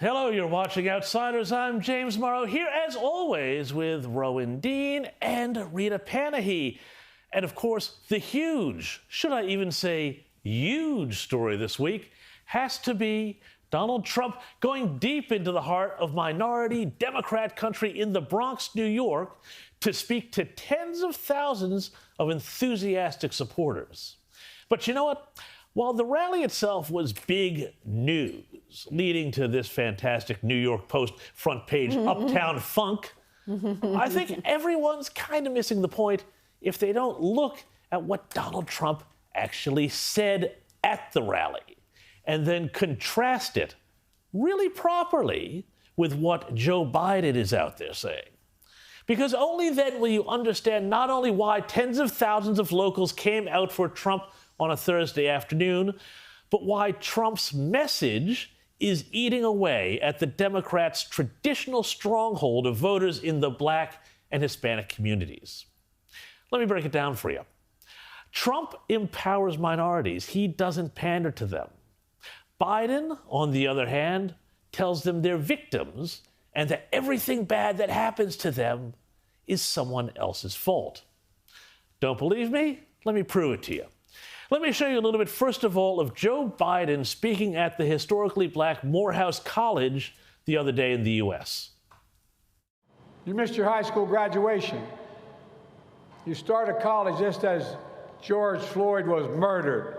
Hello, you're watching Outsiders. I'm James Morrow, here as always with Rowan Dean and Rita Panahi. And of course, the huge, should I even say huge story this week has to be Donald Trump going deep into the heart of minority Democrat country in the Bronx, New York, to speak to tens of thousands of enthusiastic supporters. But you know what? While the rally itself was big news, leading to this fantastic New York Post front page Uptown Funk, I think everyone's kind of missing the point if they don't look at what Donald Trump actually said at the rally and then contrast it really properly with what Joe Biden is out there saying. Because only then will you understand not only why tens of thousands of locals came out for Trump on a Thursday afternoon, but why Trump's message is eating away at the Democrats' traditional stronghold of voters in the Black and Hispanic communities. Let me break it down for you. Trump empowers minorities. He doesn't pander to them. Biden, on the other hand, tells them they're victims and that everything bad that happens to them is someone else's fault. Don't believe me? Let me prove it to you. Let me show you a little bit, first of all, of Joe Biden speaking at the historically black Morehouse College the other day in the U.S. You missed your high school graduation. You started college just as George Floyd was murdered.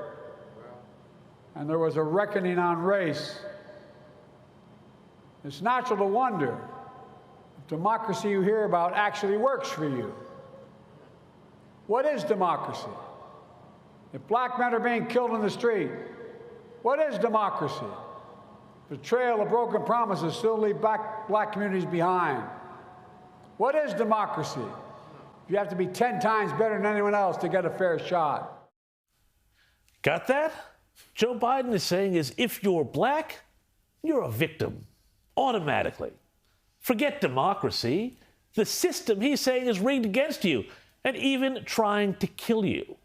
And there was a reckoning on race. It's natural to wonder if democracy you hear about actually works for you. What is democracy? If black men are being killed in the street, what is democracy? Betrayal of broken promises still leave black communities behind. What is democracy? You have to be 10 times better than anyone else to get a fair shot. Got that? Joe Biden is saying is if you're black, you're a victim, automatically. Forget democracy. The system, he's saying, is rigged against you and even trying to kill you.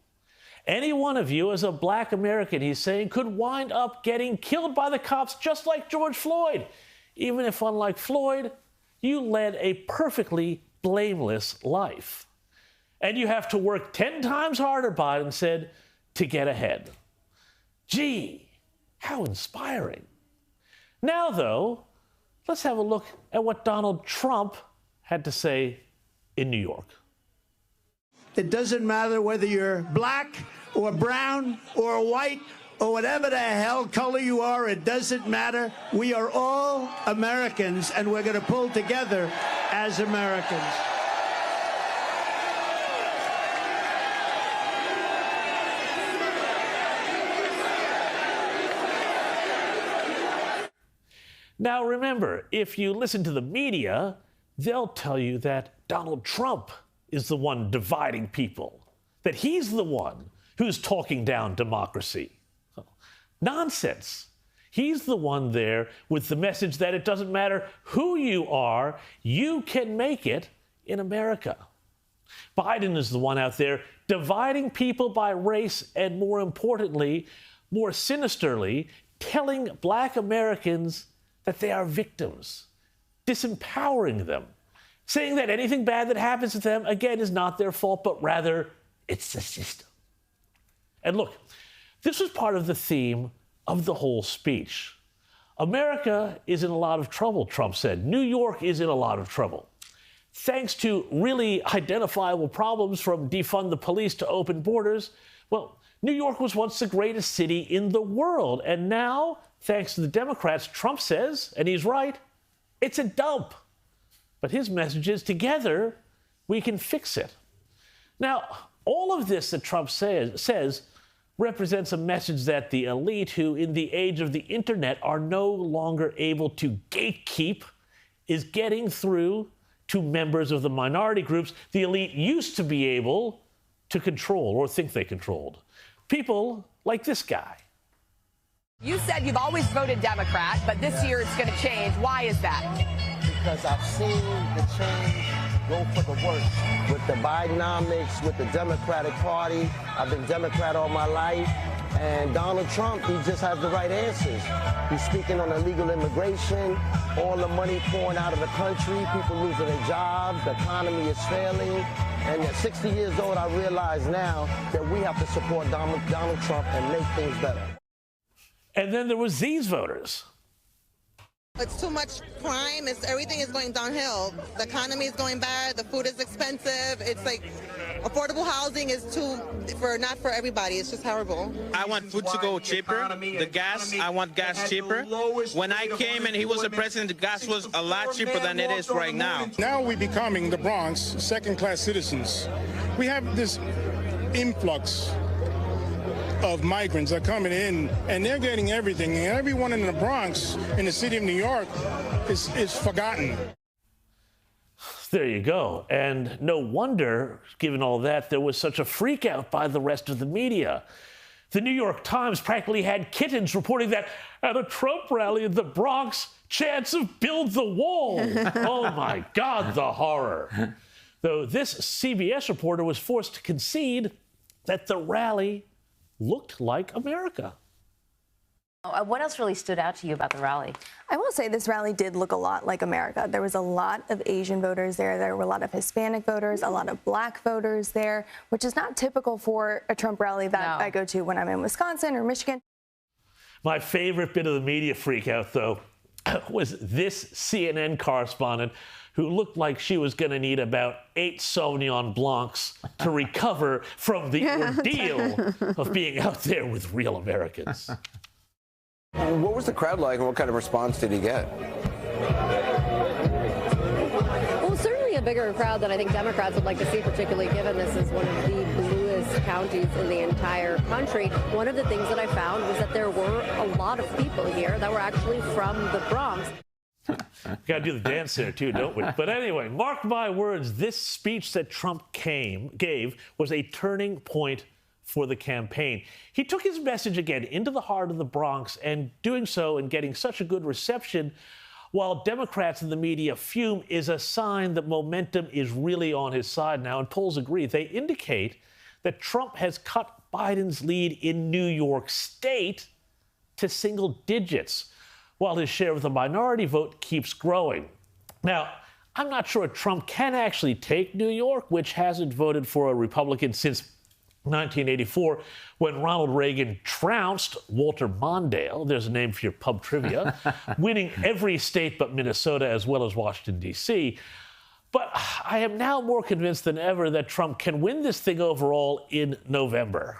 Any one of you as a black American, he's saying, could wind up getting killed by the cops just like George Floyd, even if, unlike Floyd, you led a perfectly blameless life. And you have to work 10 times harder, Biden said, to get ahead. Gee, how inspiring. Now, though, let's have a look at what Donald Trump had to say in New York. It doesn't matter whether you're black or brown or white or whatever the hell color you are. It doesn't matter. We are all Americans, and we're going to pull together as Americans. Now, remember, if you listen to the media, they'll tell you that Donald Trump is the one dividing people, that he's the one who's talking down democracy. Nonsense. He's the one there with the message that it doesn't matter who you are, you can make it in America. Biden is the one out there dividing people by race and, more importantly, more sinisterly, telling black Americans that they are victims, disempowering them, saying that anything bad that happens to them, again, is not their fault, but rather it's the system. And look, this was part of the theme of the whole speech. America is in a lot of trouble, Trump said. New York is in a lot of trouble. Thanks to really identifiable problems from defund the police to open borders, well, New York was once the greatest city in the world. And now, thanks to the Democrats, Trump says, and he's right, it's a dump. But his message is, together, we can fix it. Now, all of this that Trump says represents a message that the elite, who in the age of the internet are no longer able to gatekeep, is getting through to members of the minority groups the elite used to be able to control or think they controlled. People like this guy. You said you've always voted Democrat, but this year it's going to change. Why is that? Because I've seen the change go for the worse. With the Bidenomics, with the Democratic Party, I've been Democrat all my life. And Donald Trump, he just has the right answers. He's speaking on illegal immigration, all the money pouring out of the country, people losing their jobs, the economy is failing. And at 60 years old, I realize now that we have to support Donald Trump and make things better. And then there was these voters. It's too much crime. Everything is going downhill. The economy is going bad. The food is expensive. It's like affordable housing is not for everybody. It's just horrible. I want food to go cheaper. The gas, I want gas cheaper. When I came and he was the president, the gas was a lot cheaper than it is right now. Now we're becoming the Bronx second-class citizens. We have this influx of migrants are coming in, and they're getting everything. And everyone in the Bronx, in the city of New York, is forgotten. There you go. And no wonder, given all that, there was such a freak out by the rest of the media. The New York Times practically had kittens reporting that at a Trump rally in the Bronx, chants of build the wall. Oh my God, the horror. Though this CBS reporter was forced to concede that the rally looked like America. What else really stood out to you about the rally? I will say this rally did look a lot like America. There was a lot of Asian voters there. There were a lot of Hispanic voters, a lot of black voters there, which is not typical for a Trump rally that I go to when I'm in Wisconsin or Michigan. My favorite bit of the media freakout, though, was this CNN correspondent who looked like she was going to need about 8 Sauvignon Blancs to recover from the ordeal of being out there with real Americans. What was the crowd like, and what kind of response did he get? Well, certainly a bigger crowd than I think Democrats would like to see, particularly given this is one of the bluest counties in the entire country. One of the things that I found was that there were a lot of people here that were actually from the Bronx. Got to do the dance there, too, don't we? But anyway, mark my words, this speech that Trump gave was a turning point for the campaign. He took his message again into the heart of the Bronx, and doing so and getting such a good reception, while Democrats and the media fume, is a sign that momentum is really on his side now, and polls agree. They indicate that Trump has cut Biden's lead in New York State to single digits, while his share of the minority vote keeps growing. Now, I'm not sure Trump can actually take New York, which hasn't voted for a Republican since 1984, when Ronald Reagan trounced Walter Mondale, there's a name for your pub trivia, winning every state but Minnesota as well as Washington, D.C. But I am now more convinced than ever that Trump can win this thing overall in November.